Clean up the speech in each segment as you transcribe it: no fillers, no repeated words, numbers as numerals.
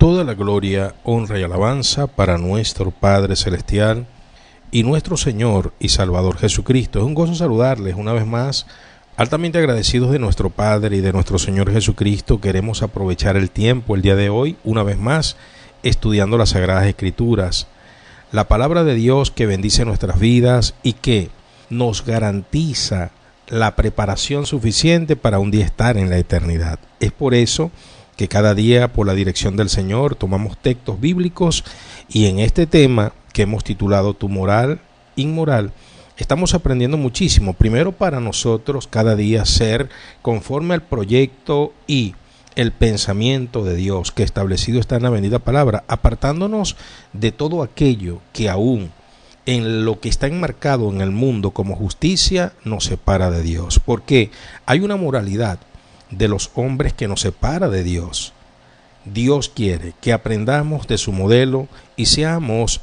Toda la gloria, honra y alabanza para nuestro Padre Celestial y nuestro Señor y Salvador Jesucristo. Es un gozo saludarles una vez más. Altamente agradecidos de nuestro Padre y de nuestro Señor Jesucristo, queremos aprovechar el tiempo el día de hoy, una vez más, estudiando las Sagradas Escrituras, la palabra de Dios que bendice nuestras vidas y que nos garantiza la preparación suficiente para un día estar en la eternidad. Es por eso que cada día, por la dirección del Señor, tomamos textos bíblicos y en este tema que hemos titulado Tu moral inmoral, estamos aprendiendo muchísimo. Primero, para nosotros cada día ser conforme al proyecto y el pensamiento de Dios que establecido está en la bendita palabra, apartándonos de todo aquello que aún en lo que está enmarcado en el mundo como justicia nos separa de Dios. Porque hay una moralidad de los hombres que nos separa de Dios. Dios quiere que aprendamos de su modelo y seamos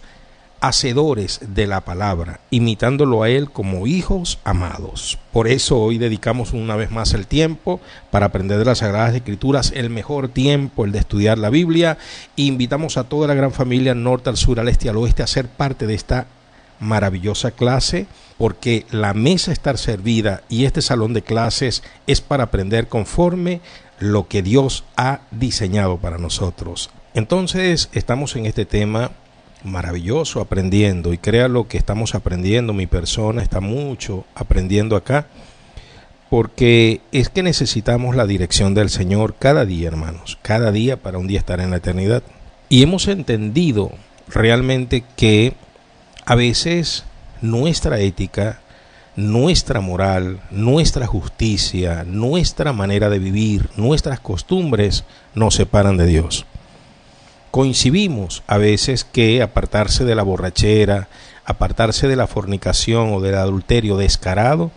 hacedores de la palabra, imitándolo a Él como hijos amados. Por eso hoy dedicamos una vez más el tiempo para aprender de las Sagradas Escrituras, el mejor tiempo, el de estudiar la Biblia. Invitamos a toda la gran familia, al norte, al sur, al este, al oeste, a ser parte de esta maravillosa clase, porque la mesa está servida y este salón de clases es para aprender conforme lo que Dios ha diseñado para nosotros. Entonces estamos en este tema maravilloso aprendiendo, y créalo que estamos aprendiendo, mi persona está mucho aprendiendo acá, porque es que necesitamos la dirección del Señor cada día, hermanos, cada día para un día estar en la eternidad. Y hemos entendido realmente que a veces nuestra ética, nuestra moral, nuestra justicia, nuestra manera de vivir, nuestras costumbres nos separan de Dios. Coincidimos a veces que apartarse de la borrachera, apartarse de la fornicación o del adulterio descarado,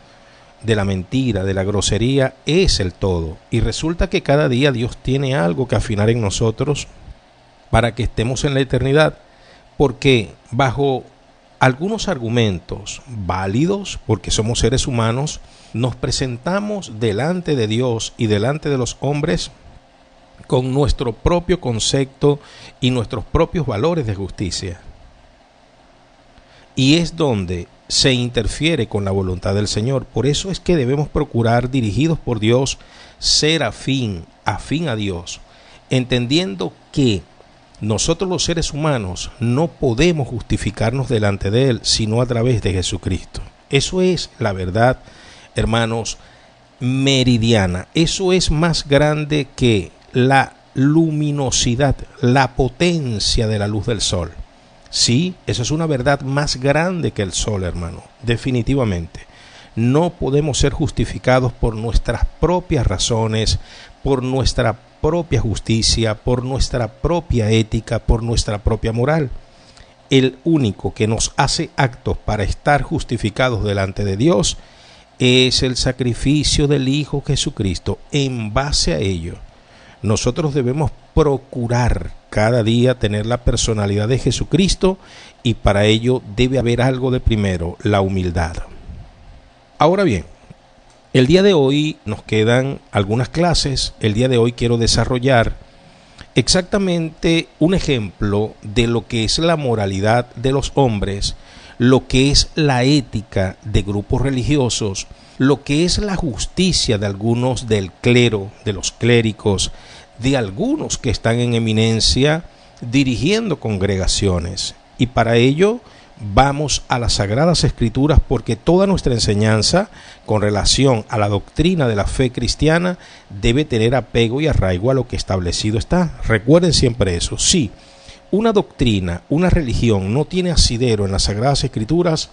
de la mentira, de la grosería, es el todo. Y resulta que cada día Dios tiene algo que afinar en nosotros para que estemos en la eternidad, porque bajo algunos argumentos válidos, porque somos seres humanos, nos presentamos delante de Dios y delante de los hombres con nuestro propio concepto y nuestros propios valores de justicia. Y es donde se interfiere con la voluntad del Señor. Por eso es que debemos procurar, dirigidos por Dios, ser afín a Dios, entendiendo que nosotros los seres humanos no podemos justificarnos delante de Él sino a través de Jesucristo. Eso es la verdad, hermanos, meridiana. Eso es más grande que la luminosidad, la potencia de la luz del sol. Sí, eso es una verdad más grande que el sol, hermano, definitivamente. No podemos ser justificados por nuestras propias razones, por nuestra propia justicia, por nuestra propia ética, por nuestra propia moral. El único que nos hace actos para estar justificados delante de Dios es el sacrificio del Hijo Jesucristo. En base a ello, nosotros debemos procurar cada día tener la personalidad de Jesucristo, y para ello debe haber algo de primero, la humildad. Ahora bien, el día de hoy nos quedan algunas clases. El día de hoy quiero desarrollar exactamente un ejemplo de lo que es la moralidad de los hombres, lo que es la ética de grupos religiosos, lo que es la justicia de algunos del clero, de los clérigos, de algunos que están en eminencia dirigiendo congregaciones. Y para ello vamos a las Sagradas Escrituras, porque toda nuestra enseñanza con relación a la doctrina de la fe cristiana debe tener apego y arraigo a lo que establecido está. Recuerden siempre eso. Si una doctrina, una religión no tiene asidero en las Sagradas Escrituras,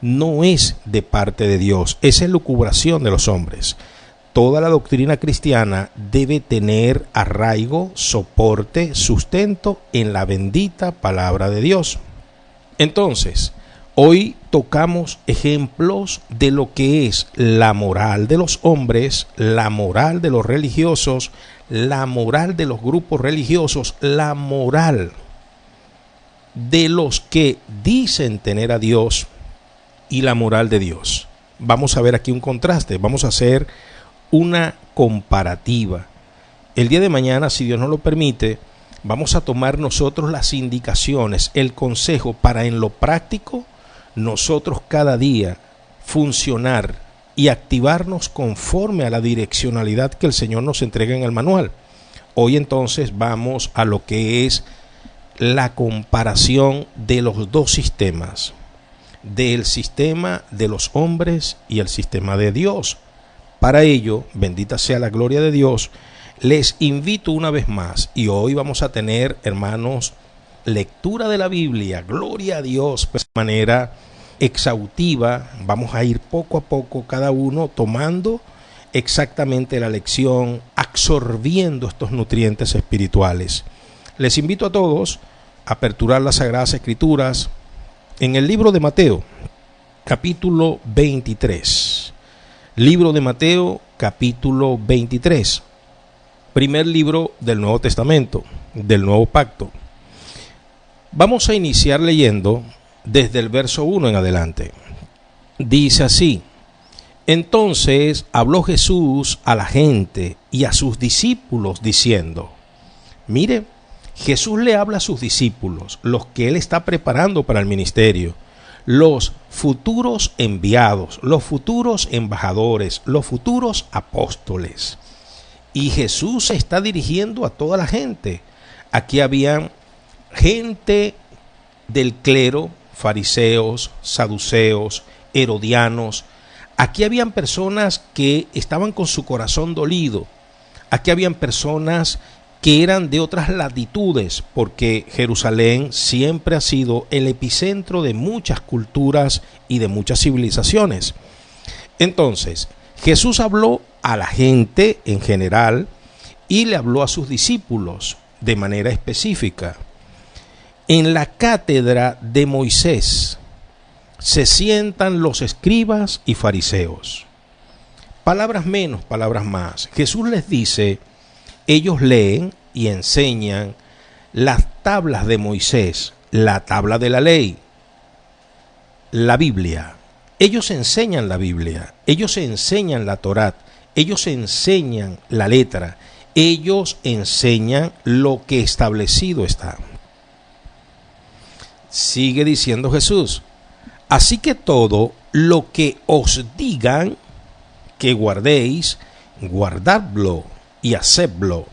no es de parte de Dios, es elucubración de los hombres. Toda la doctrina cristiana debe tener arraigo, soporte, sustento en la bendita palabra de Dios. Entonces, hoy tocamos ejemplos de lo que es la moral de los hombres, la moral de los religiosos, la moral de los grupos religiosos, la moral de los que dicen tener a Dios y la moral de Dios. Vamos a ver aquí un contraste, vamos a hacer una comparativa. El día de mañana, si Dios nos lo permite, vamos a tomar nosotros las indicaciones, el consejo para en lo práctico nosotros cada día funcionar y activarnos conforme a la direccionalidad que el Señor nos entrega en el manual. Hoy entonces vamos a lo que es la comparación de los dos sistemas, del sistema de los hombres y el sistema de Dios. Para ello, bendita sea la gloria de Dios, les invito una vez más, y hoy vamos a tener, hermanos, lectura de la Biblia, gloria a Dios, pues de manera exhaustiva. Vamos a ir poco a poco cada uno tomando exactamente la lección, absorbiendo estos nutrientes espirituales. Les invito a todos a aperturar las Sagradas Escrituras en el libro de Mateo, capítulo 23. Libro de Mateo, capítulo 23. Primer libro del Nuevo Testamento, del Nuevo Pacto. Vamos a iniciar leyendo desde el verso 1 en adelante. Dice así: entonces habló Jesús a la gente y a sus discípulos diciendo, mire, Jesús le habla a sus discípulos, los que él está preparando para el ministerio, los futuros enviados, los futuros embajadores, los futuros apóstoles. Y Jesús se está dirigiendo a toda la gente. Aquí había gente del clero, fariseos, saduceos, herodianos. Aquí habían personas que estaban con su corazón dolido. Aquí habían personas que eran de otras latitudes, porque Jerusalén siempre ha sido el epicentro de muchas culturas y de muchas civilizaciones. Entonces, Jesús habló a la gente en general y le habló a sus discípulos de manera específica. En la cátedra de Moisés se sientan los escribas y fariseos. Palabras menos, palabras más. Jesús les dice, ellos leen y enseñan las tablas de Moisés, la tabla de la ley, la Biblia. Ellos enseñan la Biblia, ellos enseñan la Torá, ellos enseñan la letra, ellos enseñan lo que establecido está. Sigue diciendo Jesús, así que todo lo que os digan que guardéis, guardadlo y hacedlo,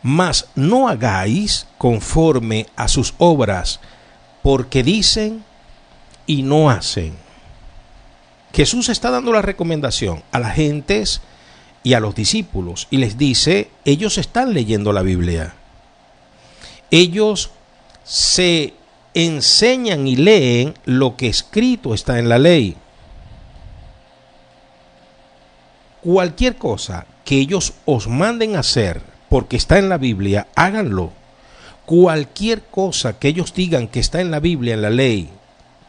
mas no hagáis conforme a sus obras, porque dicen y no hacen. Jesús está dando la recomendación a las gentes y a los discípulos y les dice, ellos están leyendo la Biblia. Ellos se enseñan y leen lo que escrito está en la ley. Cualquier cosa que ellos os manden a hacer porque está en la Biblia, háganlo. Cualquier cosa que ellos digan que está en la Biblia, en la ley,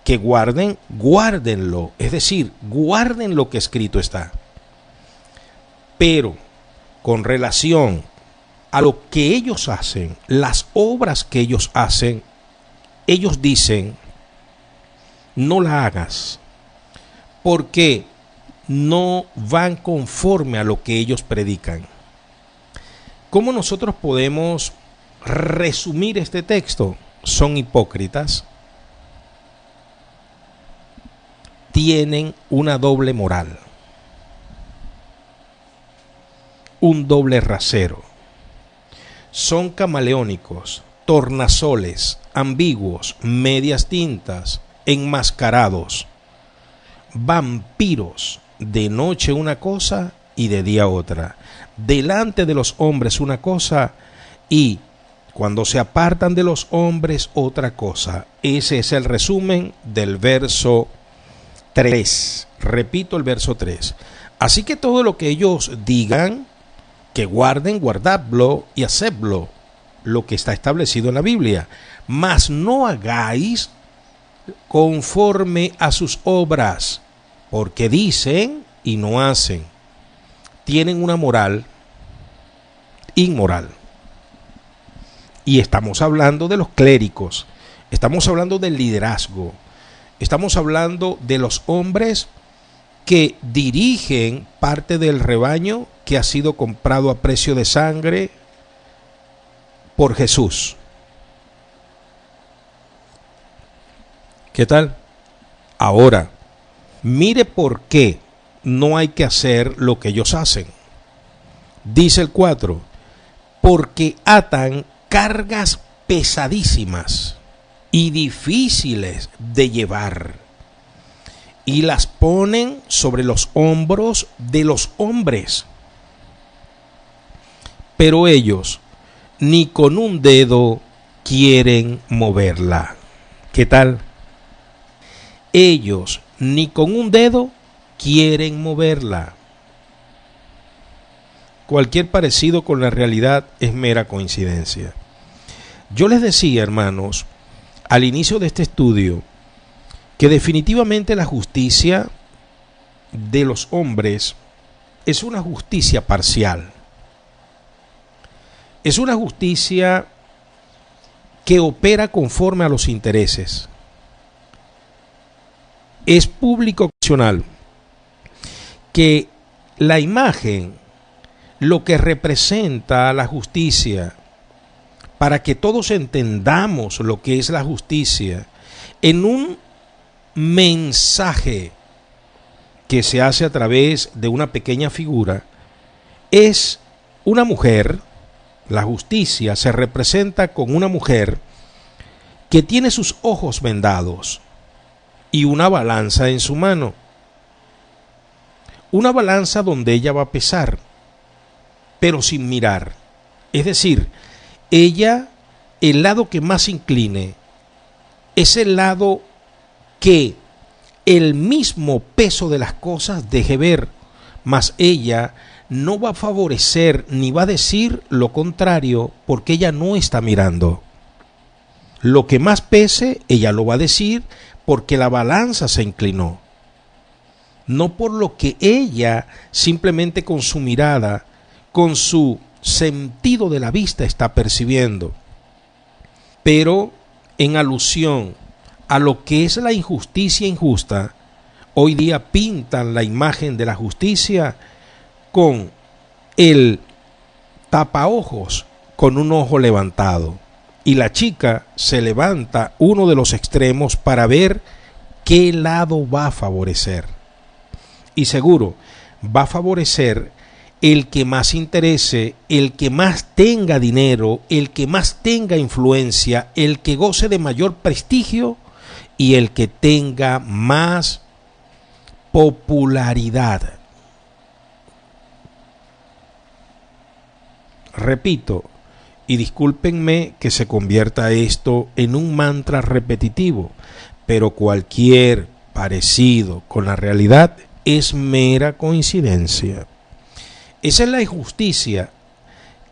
que guarden, guárdenlo. Es decir, guarden lo que escrito está. Pero con relación a lo que ellos hacen, las obras que ellos hacen, ellos dicen, no la hagas, porque no van conforme a lo que ellos predican. ¿Cómo nosotros podemos resumir este texto? Son hipócritas, tienen una doble moral, un doble rasero, son camaleónicos, tornasoles, ambiguos, medias tintas, enmascarados, vampiros, de noche una cosa y de día otra, delante de los hombres una cosa y cuando se apartan de los hombres otra cosa. Ese es el resumen del verso 3. Repito el verso 3. Así que todo lo que ellos digan, que guarden, guardadlo y hacedlo, lo que está establecido en la Biblia, mas no hagáis conforme a sus obras, porque dicen y no hacen. Tienen una moral inmoral. Y estamos hablando de los clérigos, estamos hablando del liderazgo, estamos hablando de los hombres que dirigen parte del rebaño que ha sido comprado a precio de sangre por Jesús. ¿Qué tal? Ahora, mire por qué no hay que hacer lo que ellos hacen. Dice el 4, porque atan cargas pesadísimas y difíciles de llevar y las ponen sobre los hombros de los hombres. Pero ellos ni con un dedo quieren moverla. ¿Qué tal? Ellos ni con un dedo quieren moverla. Cualquier parecido con la realidad es mera coincidencia. Yo les decía, hermanos, al inicio de este estudio, que definitivamente la justicia de los hombres es una justicia parcial. Es una justicia que opera conforme a los intereses. Es público ocasional que la imagen, lo que representa la justicia, para que todos entendamos lo que es la justicia, en un mensaje que se hace a través de una pequeña figura, es una mujer. La justicia se representa con una mujer que tiene sus ojos vendados y una balanza en su mano. Una balanza donde ella va a pesar, pero sin mirar. Es decir, ella, el lado que más incline, es el lado que el mismo peso de las cosas deje ver, mas ella no va a favorecer ni va a decir lo contrario porque ella no está mirando. Lo que más pese, ella lo va a decir porque la balanza se inclinó. No por lo que ella simplemente con su mirada, con su sentido de la vista está percibiendo. Pero en alusión a lo que es la injusticia injusta, hoy día pintan la imagen de la justicia con el tapaojos con un ojo levantado, y la chica se levanta uno de los extremos para ver qué lado va a favorecer, y seguro va a favorecer el que más interese, el que más tenga dinero, el que más tenga influencia, el que goce de mayor prestigio y el que tenga más popularidad. Repito, y discúlpenme que se convierta esto en un mantra repetitivo, pero cualquier parecido con la realidad es mera coincidencia. Esa es la injusticia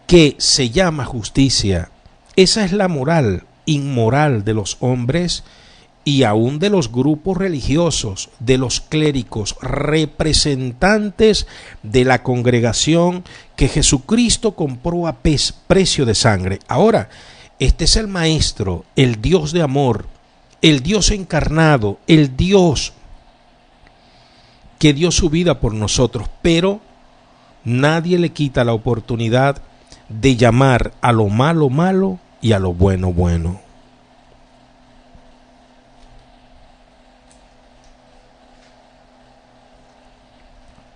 que se llama justicia. Esa es la moral inmoral de los hombres y aún de los grupos religiosos, de los clérigos, representantes de la congregación que Jesucristo compró a precio de sangre. Ahora, este es el Maestro, el Dios de amor, el Dios encarnado, el Dios que dio su vida por nosotros, pero nadie le quita la oportunidad de llamar a lo malo malo y a lo bueno bueno.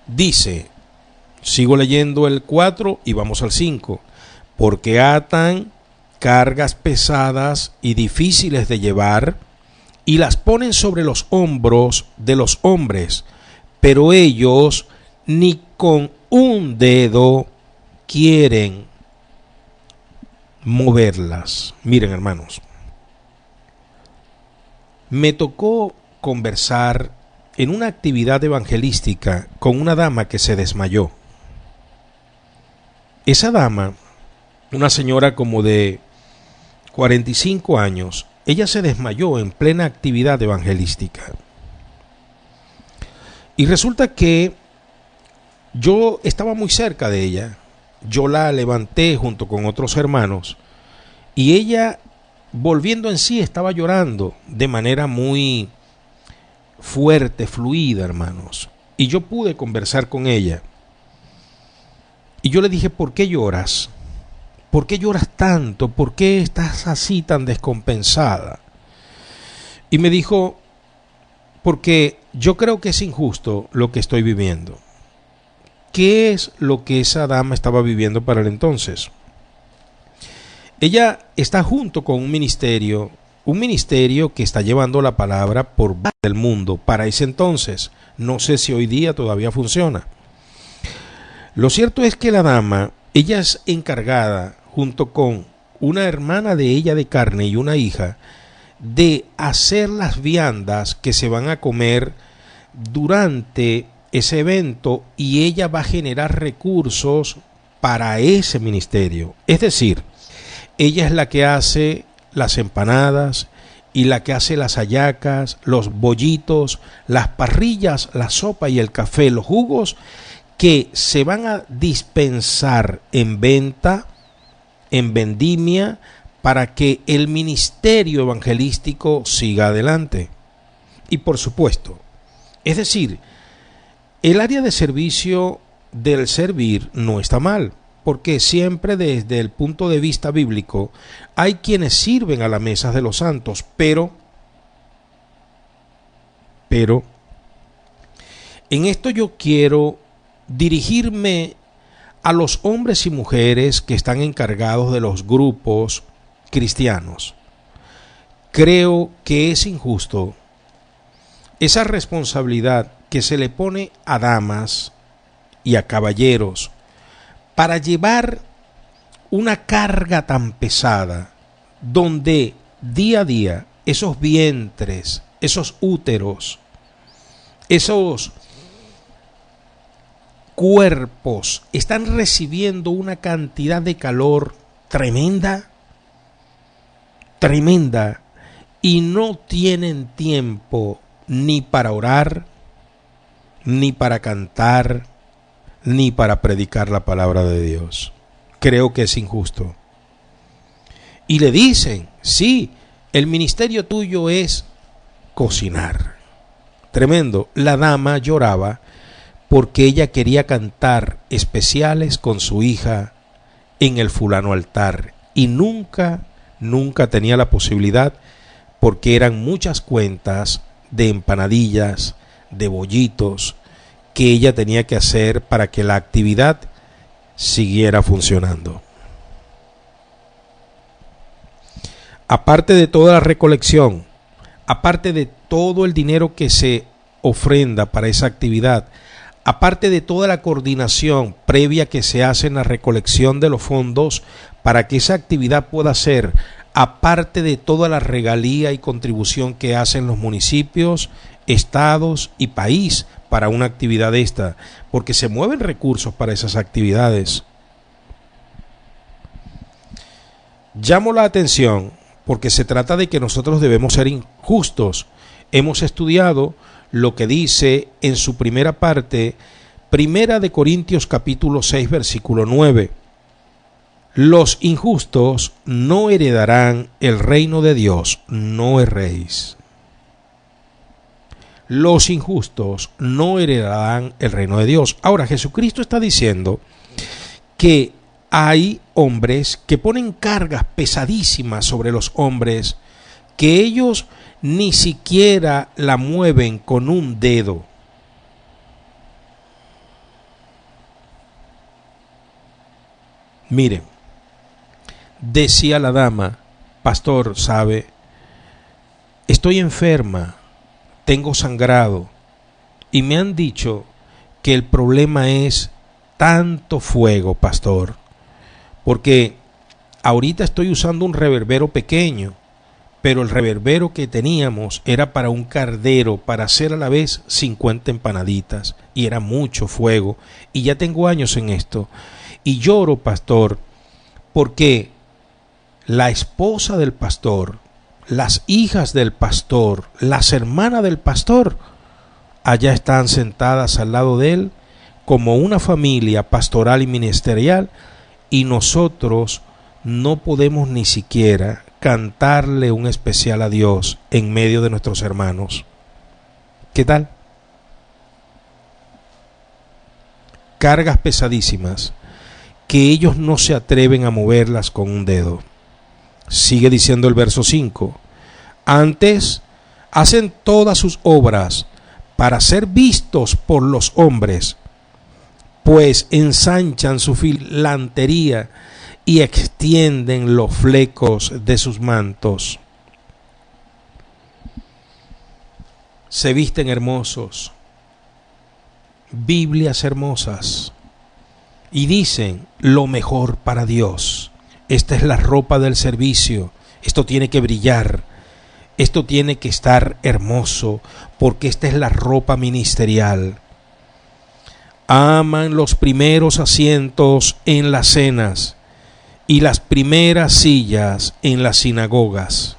Dice, sigo leyendo el 4 y vamos al 5, porque atan cargas pesadas y difíciles de llevar y las ponen sobre los hombros de los hombres, pero ellos ni con un dedo quieren moverlas. Miren, hermanos, me tocó conversar en una actividad evangelística con una dama que se desmayó. Esa dama, una señora como de 45 años, ella se desmayó en plena actividad evangelística. Y resulta que yo estaba muy cerca de ella. Yo la levanté junto con otros hermanos y ella, volviendo en sí, estaba llorando de manera muy fuerte, fluida, hermanos. Y yo pude conversar con ella. Y yo le dije, ¿por qué lloras? ¿por qué lloras tanto? ¿Por qué estás así tan descompensada? Y me dijo, porque yo creo que es injusto lo que estoy viviendo. ¿Qué es lo que esa dama estaba viviendo para el entonces? Ella está junto con un ministerio que está llevando la palabra por el mundo para ese entonces. No sé si hoy día todavía funciona. Lo cierto es que la dama, ella es encargada, junto con una hermana de ella de carne y una hija, de hacer las viandas que se van a comer durante ese evento, y ella va a generar recursos para ese ministerio. Es decir, ella es la que hace las empanadas y la que hace las hallacas, los bollitos, las parrillas, la sopa y el café, los jugos que se van a dispensar en venta, en vendimia, para que el ministerio evangelístico siga adelante. Y por supuesto, es decir, el área de servicio del servir no está mal, porque siempre desde el punto de vista bíblico hay quienes sirven a la mesa de los santos, pero en esto yo quiero dirigirme a los hombres y mujeres que están encargados de los grupos cristianos. Creo que es injusto esa responsabilidad que se le pone a damas y a caballeros para llevar una carga tan pesada, donde día a día esos vientres, esos úteros, esos cuerpos están recibiendo una cantidad de calor tremenda, y no tienen tiempo ni para orar, ni para cantar, ni para predicar la palabra de Dios. Creo que es injusto. Y le dicen, sí, el ministerio tuyo es cocinar. Tremendo. La dama lloraba porque ella quería cantar especiales con su hija en el fulano altar, y nunca tenía la posibilidad, porque eran muchas cuentas de empanadillas, de bollitos, que ella tenía que hacer para que la actividad siguiera funcionando. Aparte de toda la recolección, aparte de todo el dinero que se ofrenda para esa actividad, aparte de toda la coordinación previa que se hace en la recolección de los fondos para que esa actividad pueda ser, aparte de toda la regalía y contribución que hacen los municipios, estados y país para una actividad esta, porque se mueven recursos para esas actividades. Llamo la atención porque se trata de que nosotros debemos ser injustos. Hemos estudiado lo que dice en su primera parte, Primera de Corintios capítulo 6 versículo 9. Los injustos no heredarán el reino de Dios, no erréis. Los injustos no heredarán el reino de Dios. Ahora, Jesucristo está diciendo que hay hombres que ponen cargas pesadísimas sobre los hombres, que ellos ni siquiera la mueven con un dedo. Miren, decía la dama, pastor, ¿sabe? Estoy enferma, tengo sangrado, y me han dicho que el problema es tanto fuego, pastor, porque ahorita estoy usando un reverbero pequeño, pero el reverbero que teníamos era para un cardero, para hacer a la vez 50 empanaditas, y era mucho fuego, y ya tengo años en esto, y lloro, pastor, porque la esposa del pastor, las hijas del pastor, las hermanas del pastor, allá están sentadas al lado de él como una familia pastoral y ministerial, y nosotros no podemos ni siquiera cantarle un especial a Dios en medio de nuestros hermanos. ¿Qué tal? Cargas pesadísimas que ellos no se atreven a moverlas con un dedo. Sigue diciendo el verso 5. Antes hacen todas sus obras para ser vistos por los hombres, pues ensanchan su filantería y extienden los flecos de sus mantos. Se visten hermosos, Biblias hermosas, y dicen lo mejor para Dios. Esta es la ropa del servicio, esto tiene que brillar, esto tiene que estar hermoso, porque esta es la ropa ministerial. Aman los primeros asientos en las cenas y las primeras sillas en las sinagogas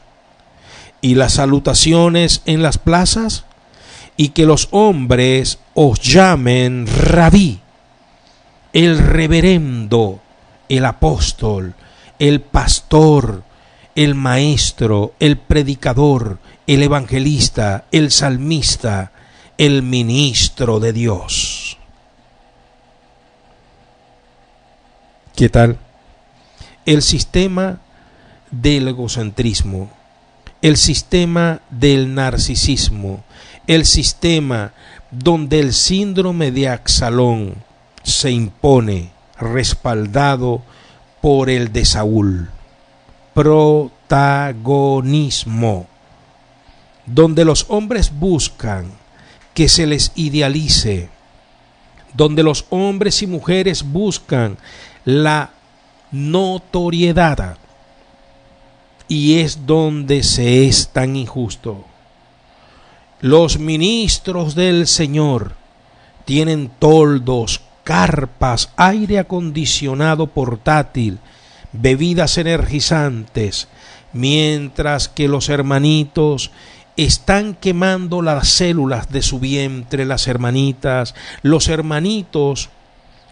y las salutaciones en las plazas, y que los hombres os llamen rabí, el reverendo, el apóstol, el pastor, el maestro, el predicador, el evangelista, el salmista, el ministro de Dios. ¿Qué tal? El sistema del egocentrismo, el sistema del narcisismo, el sistema donde el síndrome de Absalón se impone, respaldado por el de Saúl. Protagonismo, donde los hombres buscan que se les idealice, donde los hombres y mujeres buscan la notoriedad, y es donde se es tan injusto. Los ministros del Señor tienen toldos, carpas, aire acondicionado portátil, bebidas energizantes, mientras que los hermanitos están quemando las células de su vientre, las hermanitas, los hermanitos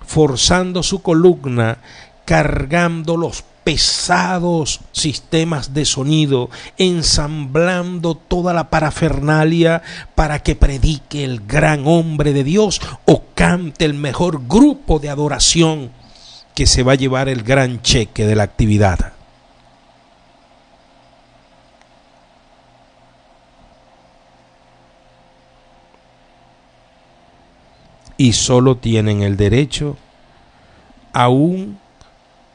forzando su columna, cargando los pesados sistemas de sonido, ensamblando toda la parafernalia para que predique el gran hombre de Dios o cante el mejor grupo de adoración que se va a llevar el gran cheque de la actividad. Y solo tienen el derecho a un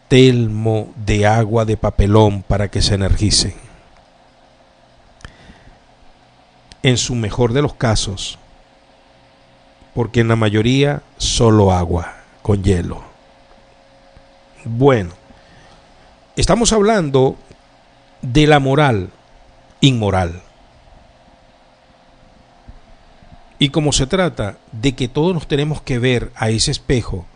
telmo de agua de papelón para que se energicen. En su mejor de los casos, porque en la mayoría solo agua con hielo. Bueno, estamos hablando de la moral inmoral. Y como se trata de que todos nos tenemos que ver a ese espejo,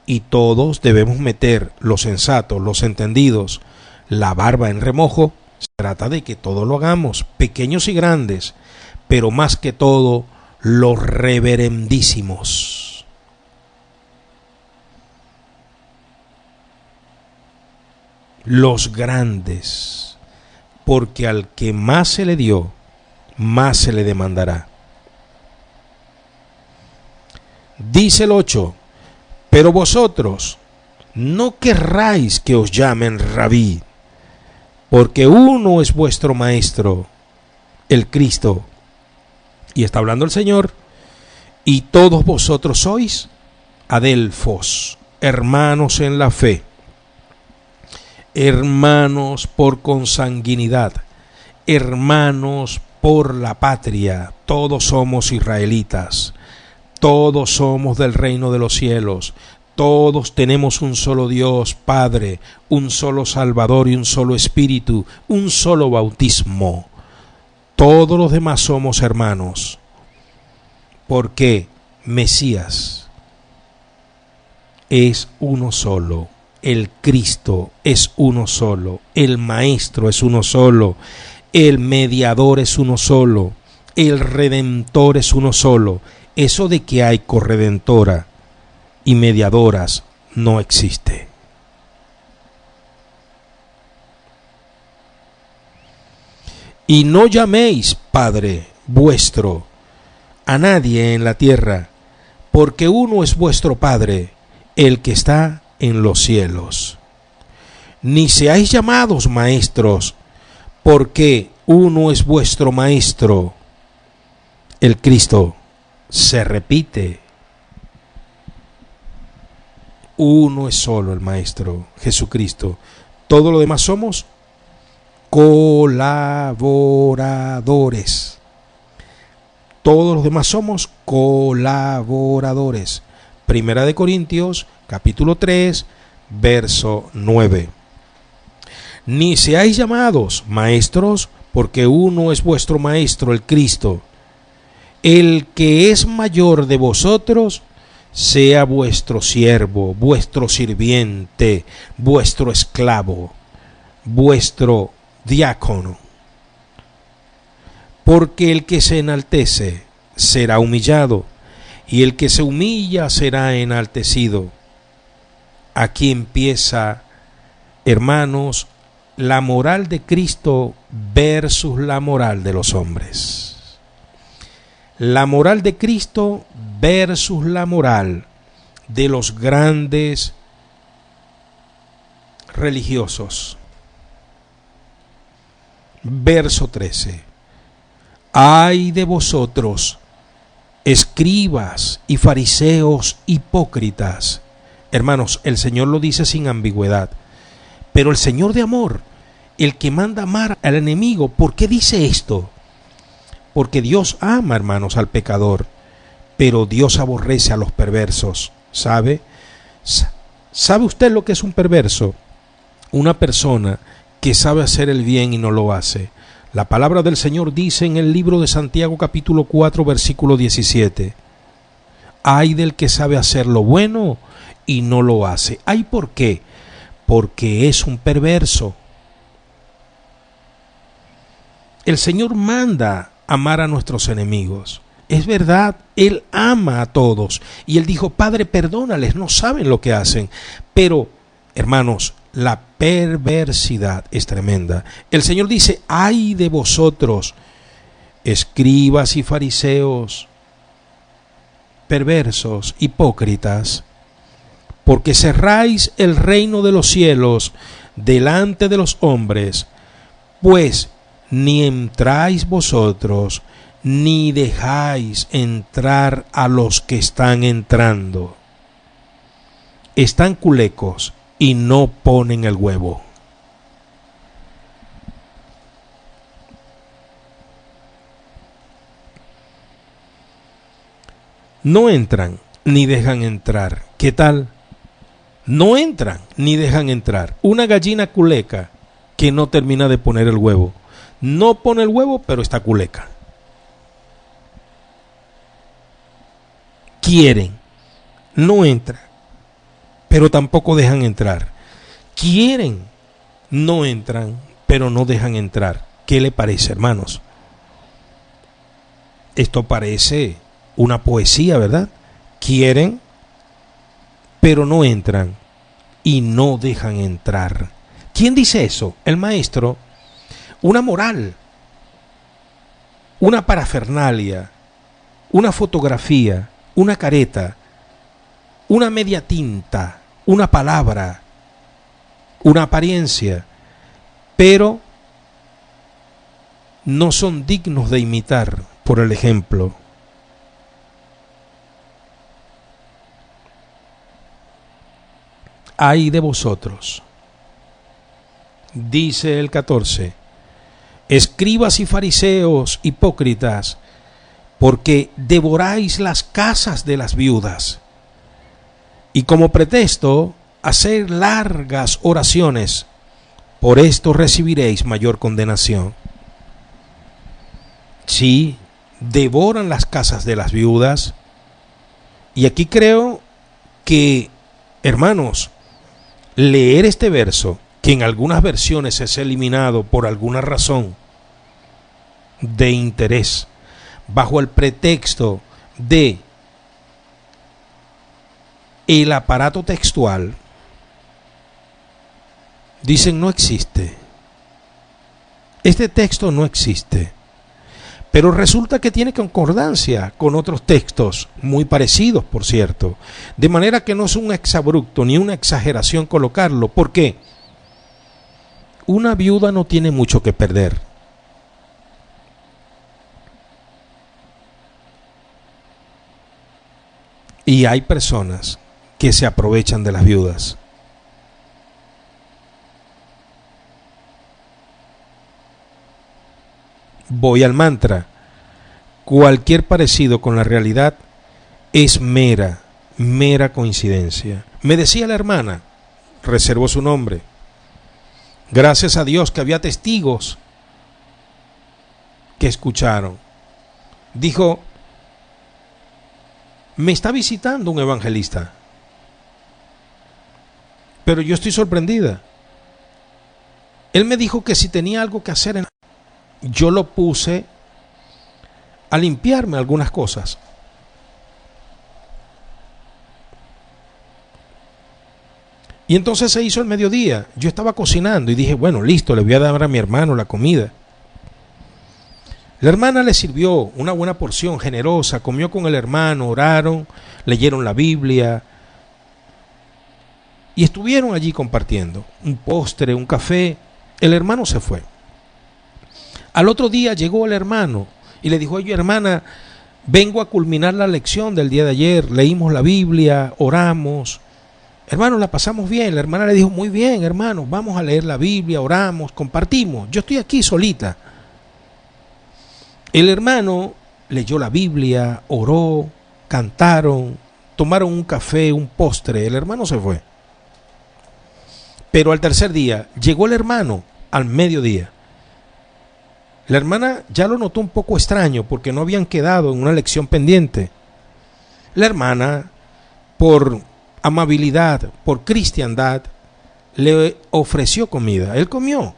y todos debemos meter los sensatos, los entendidos, la barba en remojo, se trata de que todos lo hagamos, pequeños y grandes, pero más que todo, los reverendísimos. Los grandes, porque al que más se le dio, más se le demandará. Dice el 8, pero vosotros no querráis que os llamen rabí, porque uno es vuestro maestro, el Cristo. Y está hablando el Señor, y todos vosotros sois adelfos, hermanos en la fe, hermanos por consanguinidad, hermanos por la patria. Todos somos israelitas. Todos somos del reino de los cielos, todos tenemos un solo Dios, Padre, un solo Salvador y un solo Espíritu, un solo bautismo. Todos los demás somos hermanos, porque Mesías es uno solo, el Cristo es uno solo, el Maestro es uno solo, el Mediador es uno solo, el Redentor es uno solo. Eso de que hay corredentora y mediadoras no existe. Y no llaméis Padre vuestro a nadie en la tierra, porque uno es vuestro Padre, el que está en los cielos. Ni seáis llamados maestros, porque uno es vuestro maestro, el Cristo. Se repite. Uno es solo el maestro, Jesucristo. Todo lo demás somos colaboradores. Todos los demás somos colaboradores. Primera de Corintios, capítulo 3, verso 9. Ni seáis llamados maestros, porque uno es vuestro maestro, el Cristo. El que es mayor de vosotros, sea vuestro siervo, vuestro sirviente, vuestro esclavo, vuestro diácono. Porque el que se enaltece será humillado, y el que se humilla será enaltecido. Aquí empieza, hermanos, la moral de Cristo versus la moral de los hombres. La moral de Cristo versus la moral de los grandes religiosos. Verso 13. Ay de vosotros, escribas y fariseos hipócritas. Hermanos, el Señor lo dice sin ambigüedad. Pero el Señor de amor, el que manda amar al enemigo, ¿por qué dice esto? Porque Dios ama, hermanos, al pecador, pero Dios aborrece a los perversos. ¿Sabe? ¿Sabe usted lo que es un perverso? Una persona que sabe hacer el bien y no lo hace. La palabra del Señor dice en el libro de Santiago capítulo 4 versículo 17. Ay del que sabe hacer lo bueno y no lo hace. ¿Ay por qué? Porque es un perverso. El Señor manda amar a nuestros enemigos. Es verdad, Él ama a todos. Y Él dijo, Padre, perdónales, no saben lo que hacen. Pero, hermanos, la perversidad es tremenda. El Señor dice, ay de vosotros, escribas y fariseos, perversos, hipócritas, porque cerráis el reino de los cielos delante de los hombres, pues ni entráis vosotros, ni dejáis entrar a los que están entrando. Están culecos y no ponen el huevo. No entran ni dejan entrar. ¿Qué tal? No entran ni dejan entrar. Una gallina culeca que no termina de poner el huevo. No pone el huevo, pero está culeca. Quieren, no entran, pero tampoco dejan entrar. Quieren, no entran, pero no dejan entrar. ¿Qué le parece, hermanos? Esto parece una poesía, ¿verdad? Quieren, pero no entran y no dejan entrar. ¿Quién dice eso? El maestro. Una moral, una parafernalia, una fotografía, una careta, una media tinta, una palabra, una apariencia, pero no son dignos de imitar por el ejemplo. Ay de vosotros, dice el 14, escribas y fariseos hipócritas, porque devoráis las casas de las viudas, y como pretexto hacer largas oraciones, por esto recibiréis mayor condenación. Sí, devoran las casas de las viudas, y aquí creo que, hermanos, leer este verso, que en algunas versiones es eliminado por alguna razón de interés, bajo el pretexto de el aparato textual, dicen no existe. Este texto no existe. Pero resulta que tiene concordancia con otros textos, muy parecidos, por cierto. De manera que no es un exabrupto ni una exageración colocarlo. ¿Por qué? Una viuda no tiene mucho que perder. Y hay personas que se aprovechan de las viudas. Voy al mantra. Cualquier parecido con la realidad es mera coincidencia. Me decía la hermana, reservó su nombre, gracias a Dios que había testigos que escucharon. Dijo, me está visitando un evangelista, pero yo estoy sorprendida. Él me dijo que si tenía algo que hacer, yo lo puse a limpiarme algunas cosas. Y entonces se hizo el mediodía. Yo estaba cocinando y dije, bueno, listo, le voy a dar a mi hermano la comida. La hermana le sirvió una buena porción generosa, comió con el hermano, oraron, leyeron la Biblia y estuvieron allí compartiendo un postre, un café. El hermano se fue. Al otro día llegó el hermano y le dijo, oye, hermana, vengo a culminar la lección del día de ayer, leímos la Biblia, oramos. Hermano, la pasamos bien. La hermana le dijo, muy bien, hermano, vamos a leer la Biblia, oramos, compartimos. Yo estoy aquí solita. El hermano leyó la Biblia, oró, cantaron, tomaron un café, un postre. El hermano se fue. Pero al tercer día llegó el hermano al mediodía. La hermana ya lo notó un poco extraño porque no habían quedado en una lección pendiente. La hermana, por amabilidad, por cristiandad, le ofreció comida. Él comió.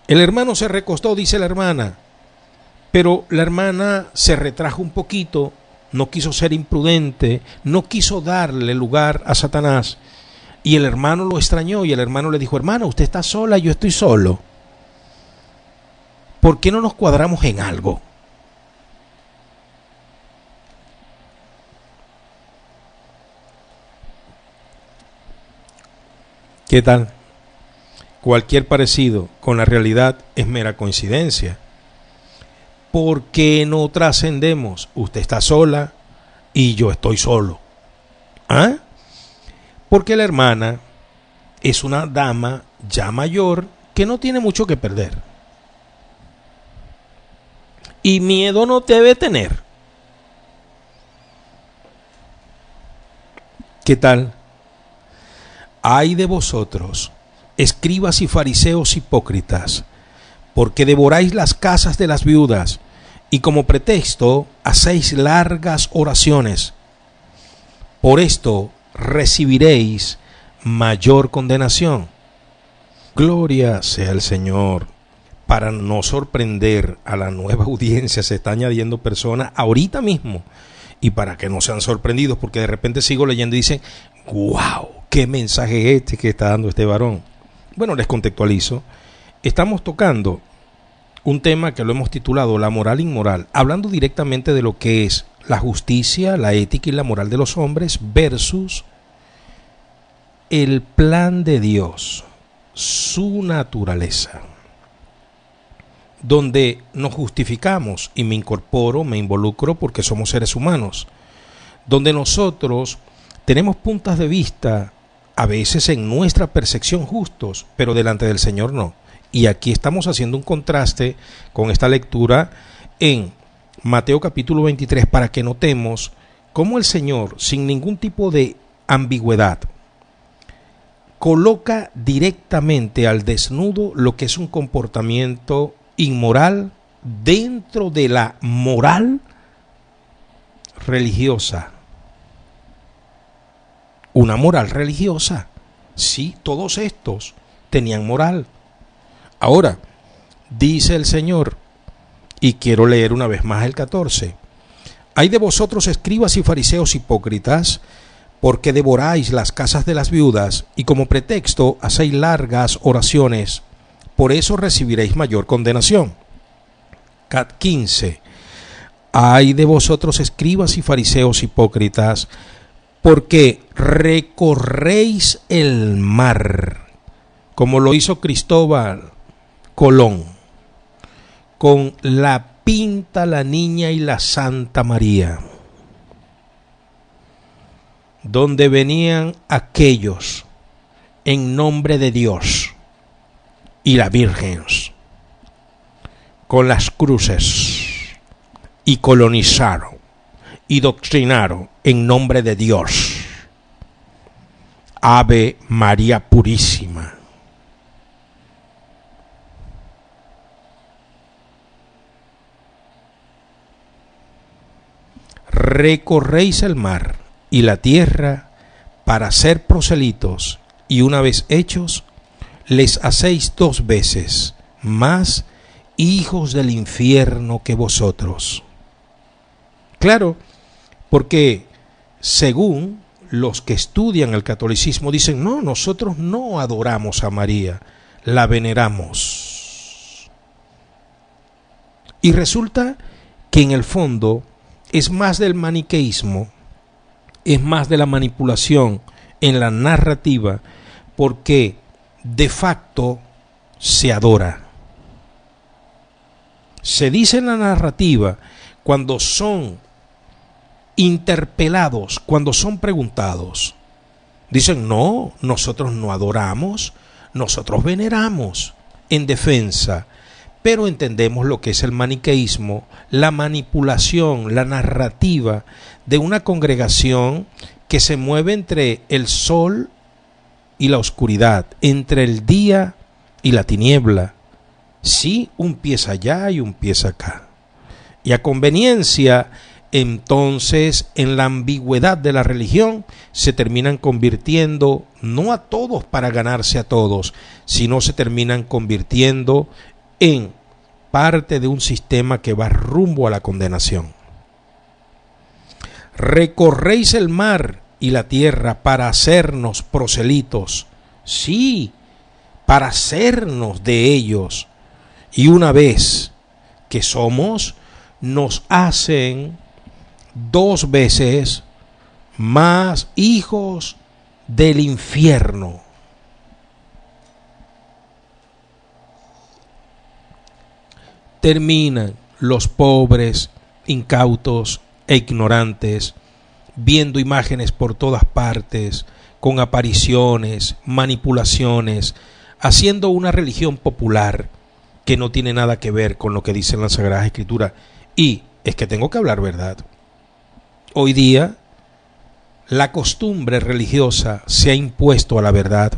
El hermano se recostó, dice la hermana, pero la hermana se retrajo un poquito, no quiso ser imprudente, no quiso darle lugar a Satanás. Y el hermano lo extrañó y el hermano le dijo, hermana, usted está sola, yo estoy solo. ¿Por qué no nos cuadramos en algo? ¿Qué tal? Cualquier parecido con la realidad es mera coincidencia. ¿Por qué no trascendemos? Usted está sola y yo estoy solo. ¿Ah? Porque la hermana es una dama ya mayor que no tiene mucho que perder. Y miedo no debe tener. ¿Qué tal? Ay de vosotros, escribas y fariseos hipócritas, porque devoráis las casas de las viudas y como pretexto hacéis largas oraciones. Por esto recibiréis mayor condenación. Gloria sea el Señor. Para no sorprender a la nueva audiencia se está añadiendo personas ahorita mismo. Y para que no sean sorprendidos, porque de repente sigo leyendo y dicen, wow, qué mensaje es este que está dando este varón. Bueno, les contextualizo. Estamos tocando un tema que lo hemos titulado La moral inmoral, hablando directamente de lo que es la justicia, la ética y la moral de los hombres versus el plan de Dios, su naturaleza, donde nos justificamos, y me incorporo, me involucro porque somos seres humanos, donde nosotros tenemos puntos de vista a veces en nuestra percepción justos, pero delante del Señor no. Y aquí estamos haciendo un contraste con esta lectura en Mateo capítulo 23 para que notemos cómo el Señor, sin ningún tipo de ambigüedad, coloca directamente al desnudo lo que es un comportamiento inmoral dentro de la moral religiosa. Una moral religiosa. Sí, todos estos tenían moral. Ahora, dice el Señor, y quiero leer una vez más el 14. Hay de vosotros escribas y fariseos hipócritas, porque devoráis las casas de las viudas y como pretexto hacéis largas oraciones. Por eso recibiréis mayor condenación. 15. Ay de vosotros, escribas y fariseos hipócritas, porque recorréis el mar, como lo hizo Cristóbal Colón, con la Pinta, la Niña y la Santa María, donde venían aquellos en nombre de Dios y la Virgen, con las cruces, y colonizaron y doctrinaron en nombre de Dios. Ave María Purísima. Recorréis el mar y la tierra para ser proselitos, y una vez hechos, les hacéis 2 veces más hijos del infierno que vosotros. Claro, porque según los que estudian el catolicismo dicen, no, nosotros no adoramos a María, la veneramos. Y resulta que en el fondo es más del maniqueísmo, es más de la manipulación en la narrativa, porque de facto se adora. Se dice en la narrativa cuando son interpelados, cuando son preguntados, dicen, no, nosotros no adoramos, nosotros veneramos, en defensa. Pero entendemos lo que es el maniqueísmo, la manipulación, la narrativa de una congregación que se mueve entre el sol y la oscuridad, entre el día y la tiniebla. Sí, un pie allá y un pie acá. Y a conveniencia, entonces, en la ambigüedad de la religión, se terminan convirtiendo, no a todos para ganarse a todos, sino se terminan convirtiendo en parte de un sistema que va rumbo a la condenación. Recorréis el mar y la tierra para hacernos proselitos, sí, para hacernos de ellos, y una vez que somos, nos hacen 2 veces más hijos del infierno. Terminan los pobres, incautos e ignorantes, viendo imágenes por todas partes, con apariciones, manipulaciones, haciendo una religión popular que no tiene nada que ver con lo que dicen las Sagradas Escrituras. Y es que tengo que hablar verdad. Hoy día la costumbre religiosa se ha impuesto a la verdad,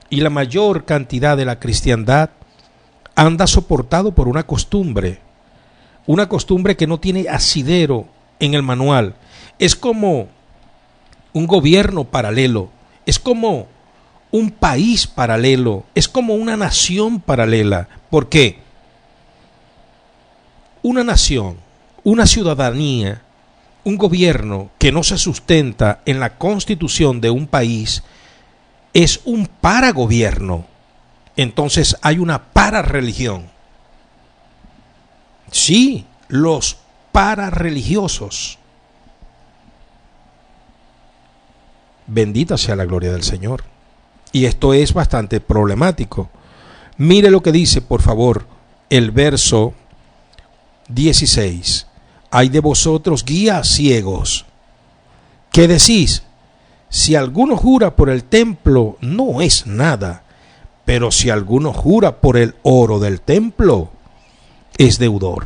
y la mayor cantidad de la cristiandad anda soportado por una costumbre que no tiene asidero en el manual. Es como un gobierno paralelo, es como un país paralelo, es como una nación paralela. ¿Por qué? Una nación, una ciudadanía, un gobierno que no se sustenta en la constitución de un país es un paragobierno. Entonces hay una pararreligión. Sí, los pararreligiosos. Bendita sea la gloria del Señor. Y esto es bastante problemático. Mire lo que dice, por favor, el verso 16. Ay de vosotros, guías ciegos, ¿qué decís? Si alguno jura por el templo, no es nada. Pero si alguno jura por el oro del templo, es deudor.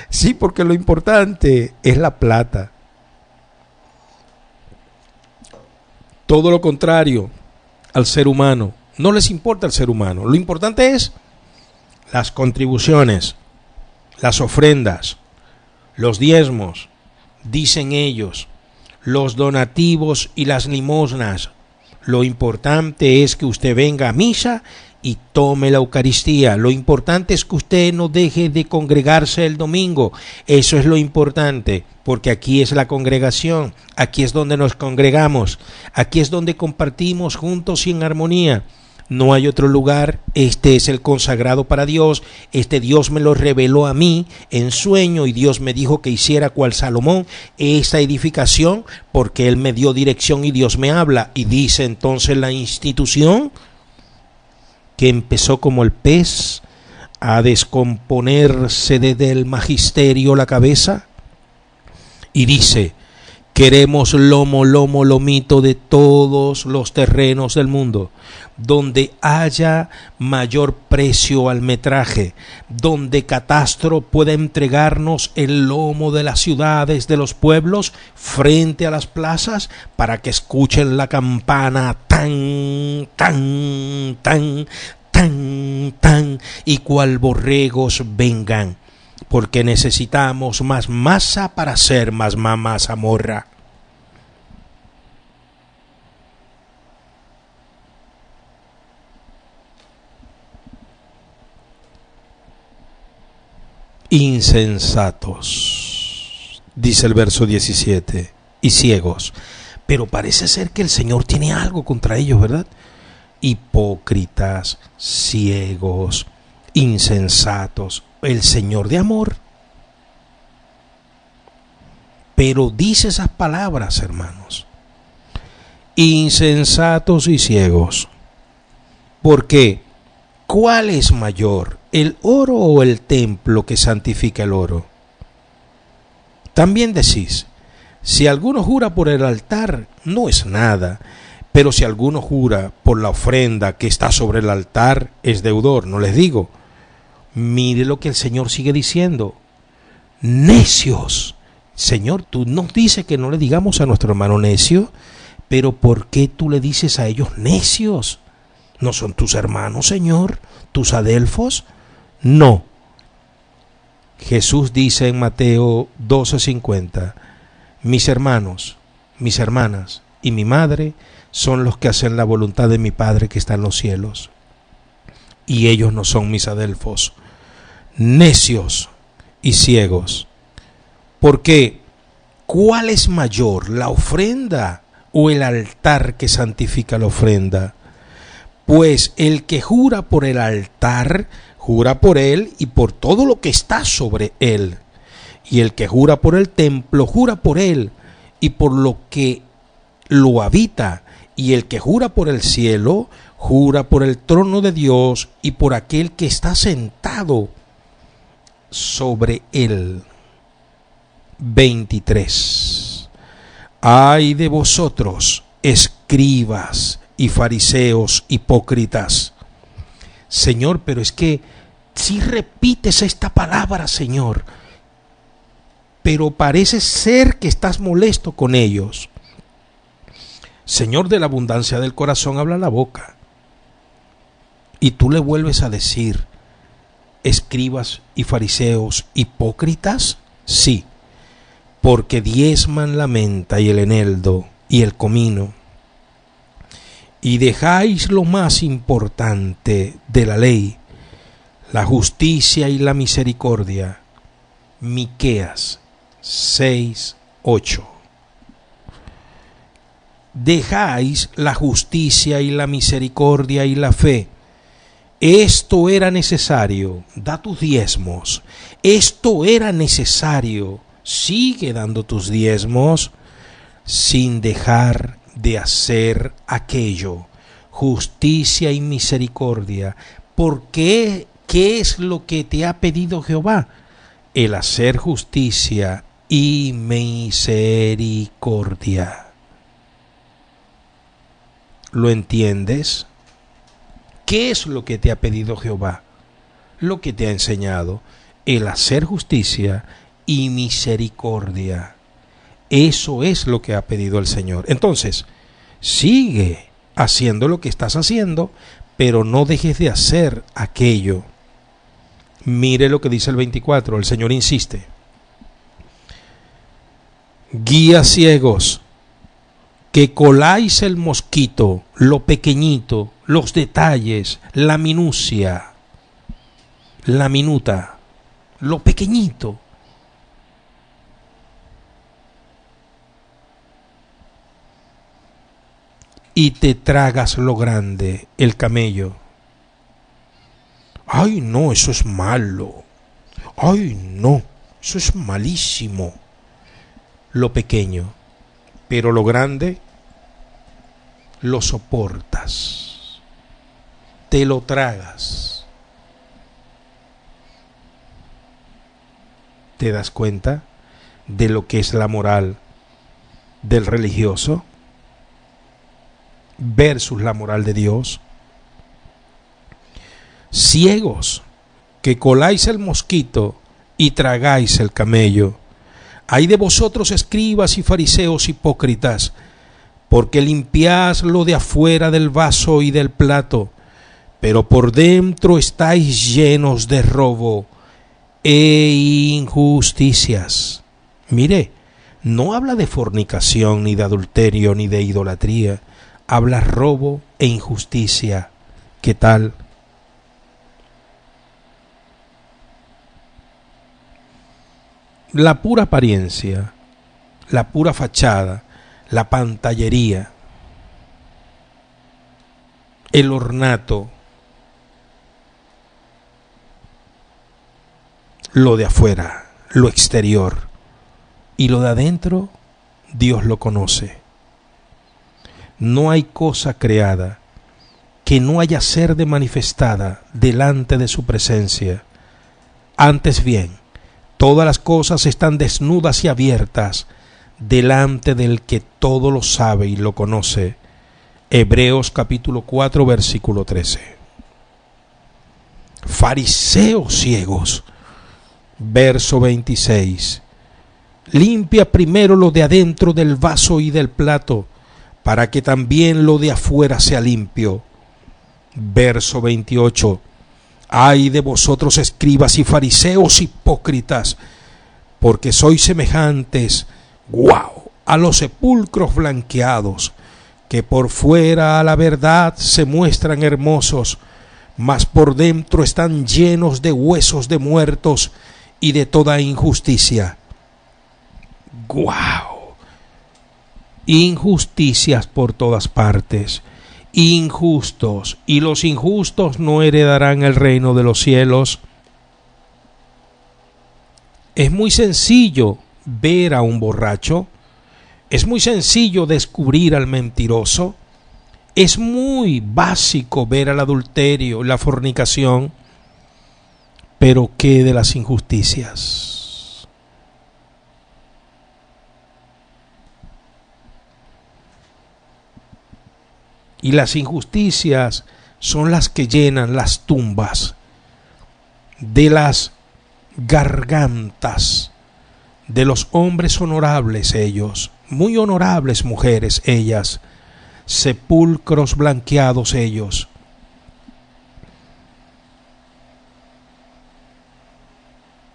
Sí, porque lo importante es la plata. Todo lo contrario al ser humano. No les importa el ser humano. Lo importante es las contribuciones, las ofrendas, los diezmos, dicen ellos, los donativos y las limosnas. Lo importante es que usted venga a misa y tome la Eucaristía. Lo importante es que usted no deje de congregarse el domingo. Eso es lo importante, porque aquí es la congregación, aquí es donde nos congregamos, aquí es donde compartimos juntos y en armonía. No hay otro lugar, este es el consagrado para Dios, este Dios me lo reveló a mí en sueño y Dios me dijo que hiciera cual Salomón esta edificación porque Él me dio dirección y Dios me habla. Y dice entonces la institución que empezó como el pez a descomponerse desde el magisterio la cabeza y dice: queremos lomito de todos los terrenos del mundo, donde haya mayor precio al metraje, donde Catastro pueda entregarnos el lomo de las ciudades, de los pueblos, frente a las plazas, para que escuchen la campana tan, tan, tan, tan, tan, y cual borregos vengan. Porque necesitamos más masa para hacer más mazamorra. Insensatos, dice el verso 17, y ciegos. Pero parece ser que el Señor tiene algo contra ellos, ¿verdad? Hipócritas, ciegos, insensatos. El Señor de amor. Pero dice esas palabras, hermanos: insensatos y ciegos. ¿Por qué? ¿Cuál es mayor, el oro o el templo que santifica el oro? También decís: si alguno jura por el altar, no es nada, pero si alguno jura por la ofrenda que está sobre el altar, es deudor. No les digo. Mire lo que el Señor sigue diciendo: necios. Señor, tú nos dices que no le digamos a nuestro hermano necio, pero ¿por qué tú le dices a ellos necios? ¿No son tus hermanos, Señor? ¿Tus adelfos? No. Jesús dice en Mateo 12:50: mis hermanos, mis hermanas y mi madre son los que hacen la voluntad de mi Padre que está en los cielos. Y ellos no son mis adelfos. Necios y ciegos. Porque ¿cuál es mayor, la ofrenda o el altar que santifica la ofrenda? Pues el que jura por el altar, jura por él y por todo lo que está sobre él. Y el que jura por el templo, jura por él y por lo que lo habita. Y el que jura por el cielo, jura por el trono de Dios y por aquel que está sentado sobre él. 23. Ay de vosotros, escribas y fariseos hipócritas. Señor, pero es que si repites esta palabra, Señor, pero parece ser que estás molesto con ellos. Señor, de la abundancia del corazón habla la boca. Y tú le vuelves a decir: escribas y fariseos hipócritas. Sí, porque diezman la menta y el eneldo y el comino, y dejáis lo más importante de la ley, la justicia y la misericordia. Miqueas 6:8. Dejáis la justicia y la misericordia y la fe. Esto era necesario. Da tus diezmos. Esto era necesario. Sigue dando tus diezmos sin dejar de hacer aquello. Justicia y misericordia. ¿Por qué? ¿Qué es lo que te ha pedido Jehová? El hacer justicia y misericordia. ¿Lo entiendes? ¿Qué es lo que te ha pedido Jehová? Lo que te ha enseñado: el hacer justicia y misericordia. Eso es lo que ha pedido el Señor. Entonces, sigue haciendo lo que estás haciendo, pero no dejes de hacer aquello. Mire lo que dice el 24, el Señor insiste: guías ciegos, que coláis el mosquito, lo pequeñito, los detalles, la minucia, la minuta, lo pequeñito. y te tragas lo grande, el camello. Ay, no, eso es malo. Ay, no, eso es malísimo. Lo pequeño, pero lo grande lo soportas, te lo tragas. ¿Te das cuenta de lo que es la moral del religioso versus la moral de Dios? Ciegos, que coláis el mosquito y tragáis el camello. Ay de vosotros, escribas y fariseos hipócritas, porque limpiáis lo de afuera del vaso y del plato, pero por dentro estáis llenos de robo e injusticias. Mire, no habla de fornicación, ni de adulterio, ni de idolatría. Habla robo e injusticia. ¿Qué tal? La pura apariencia, la pura fachada, la pantallería, el ornato, lo de afuera, lo exterior, y lo de adentro, Dios lo conoce. No hay cosa creada que no haya ser de manifestada delante de su presencia. Antes bien, todas las cosas están desnudas y abiertas delante del que todo lo sabe y lo conoce. Hebreos capítulo 4, versículo 13. Fariseos ciegos. Verso 26. Limpia primero lo de adentro del vaso y del plato, para que también lo de afuera sea limpio. Verso 28. Ay de vosotros, escribas y fariseos hipócritas, porque sois semejantes, a los sepulcros blanqueados, que por fuera a la verdad se muestran hermosos, mas por dentro están llenos de huesos de muertos y de toda injusticia. Injusticias por todas partes. Injustos, y los injustos no heredarán el reino de los cielos. Es muy sencillo ver a un borracho, es muy sencillo descubrir al mentiroso, es muy básico ver al adulterio, la fornicación, pero ¿qué de las injusticias? Y las injusticias son las que llenan las tumbas de las gargantas de los hombres honorables, ellos, muy honorables mujeres ellas, sepulcros blanqueados ellos.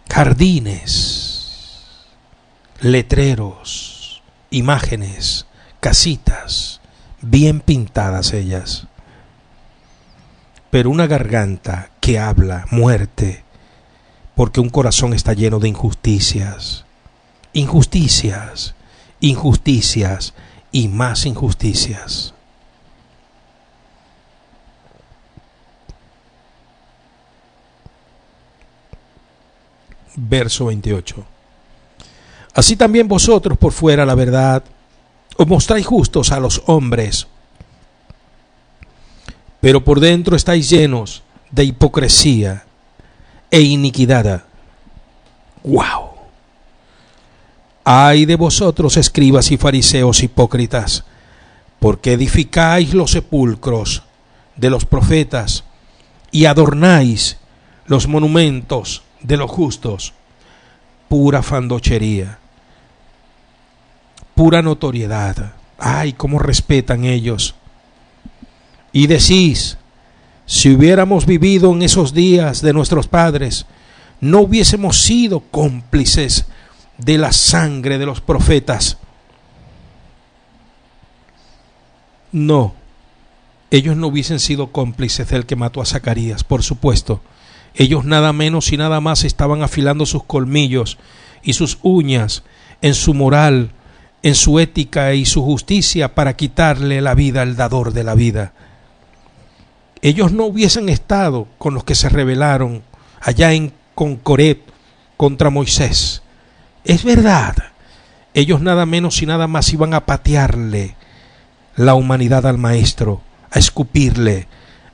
Jardines, letreros, imágenes, casitas, bien pintadas ellas, pero una garganta que habla muerte, porque un corazón está lleno de injusticias, injusticias, injusticias y más injusticias. Verso 28. Así también vosotros por fuera la verdad os mostráis justos a los hombres, pero por dentro estáis llenos de hipocresía e iniquidad. Ay de vosotros, escribas y fariseos hipócritas, porque edificáis los sepulcros de los profetas y adornáis los monumentos de los justos. Pura fandochería, pura notoriedad. Ay, cómo respetan ellos. Y decís, si hubiéramos vivido en esos días de nuestros padres, no hubiésemos sido cómplices de la sangre de los profetas. No, ellos no hubiesen sido cómplices del que mató a Zacarías, por supuesto. Ellos nada menos y nada más estaban afilando sus colmillos y sus uñas en su moral en su ética y su justicia para quitarle la vida al dador de la vida. Ellos no hubiesen estado con los que se rebelaron allá con Coré contra Moisés. Es verdad, ellos nada menos y nada más iban a patearle la humanidad al maestro, a escupirle,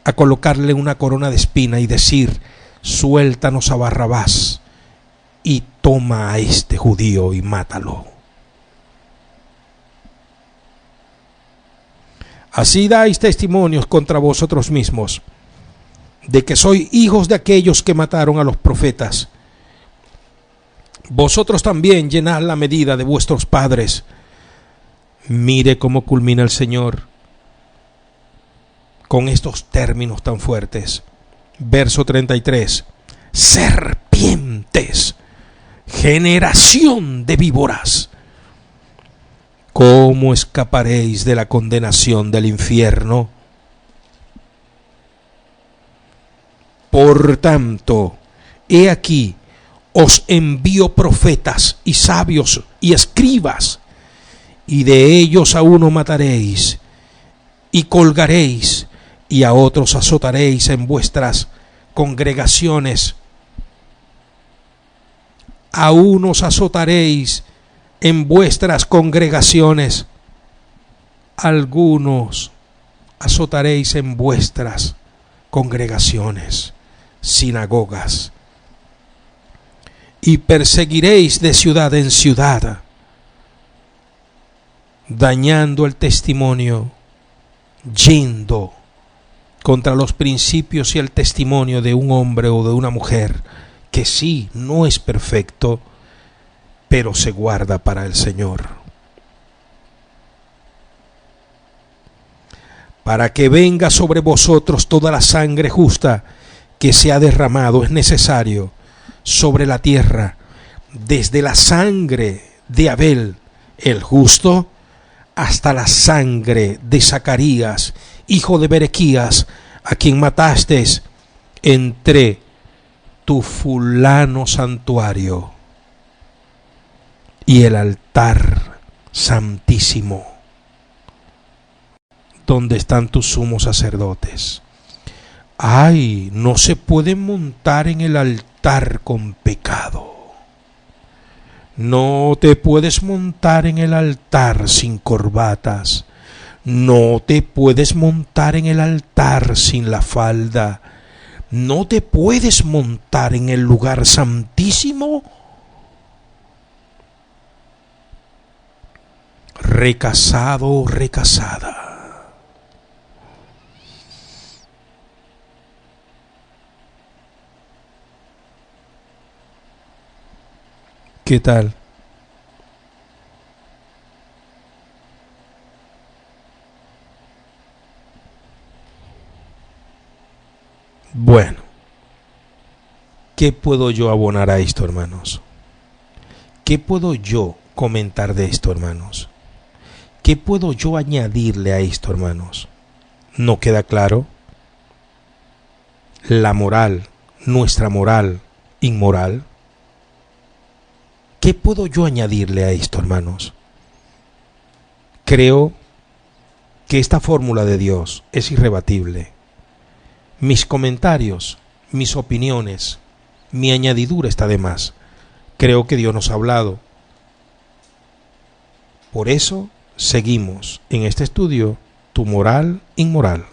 a colocarle una corona de espina y decir: suéltanos a Barrabás y toma a este judío y mátalo. Así dais testimonios contra vosotros mismos de que sois hijos de aquellos que mataron a los profetas. Vosotros también llenad la medida de vuestros padres. Mire cómo culmina el Señor con estos términos tan fuertes. Verso 33. Serpientes, generación de víboras, ¿cómo escaparéis de la condenación del infierno? Por tanto, he aquí, os envío profetas y sabios y escribas, y de ellos a uno mataréis, y colgaréis, y a otros azotaréis en vuestras congregaciones. A unos azotaréis en vuestras congregaciones, algunos azotaréis en vuestras congregaciones, sinagogas, y perseguiréis de ciudad en ciudad, dañando el testimonio, yendo contra los principios y el testimonio de un hombre o de una mujer que sí, no es perfecto, pero se guarda para el Señor. Para que venga sobre vosotros toda la sangre justa que se ha derramado, es necesario, sobre la tierra, desde la sangre de Abel, el justo, hasta la sangre de Zacarías, hijo de Berequías, a quien mataste entre tu fulano santuario y el altar santísimo, donde están tus sumos sacerdotes. Ay, no se puede montar en el altar con pecado. No te puedes montar en el altar sin corbatas. No te puedes montar en el altar sin la falda. No te puedes montar en el lugar santísimo recasado o recasada. ¿Qué tal? Bueno, ¿qué puedo yo abonar a esto, hermanos? ¿Qué puedo yo comentar de esto, hermanos? ¿Qué puedo yo añadirle a esto, hermanos? ¿No queda claro? La moral, nuestra moral inmoral. ¿Qué puedo yo añadirle a esto, hermanos? Creo que esta fórmula de Dios es irrebatible. Mis comentarios, mis opiniones, mi añadidura está de más. Creo que Dios nos ha hablado. Por eso seguimos en este estudio, tu moral inmoral.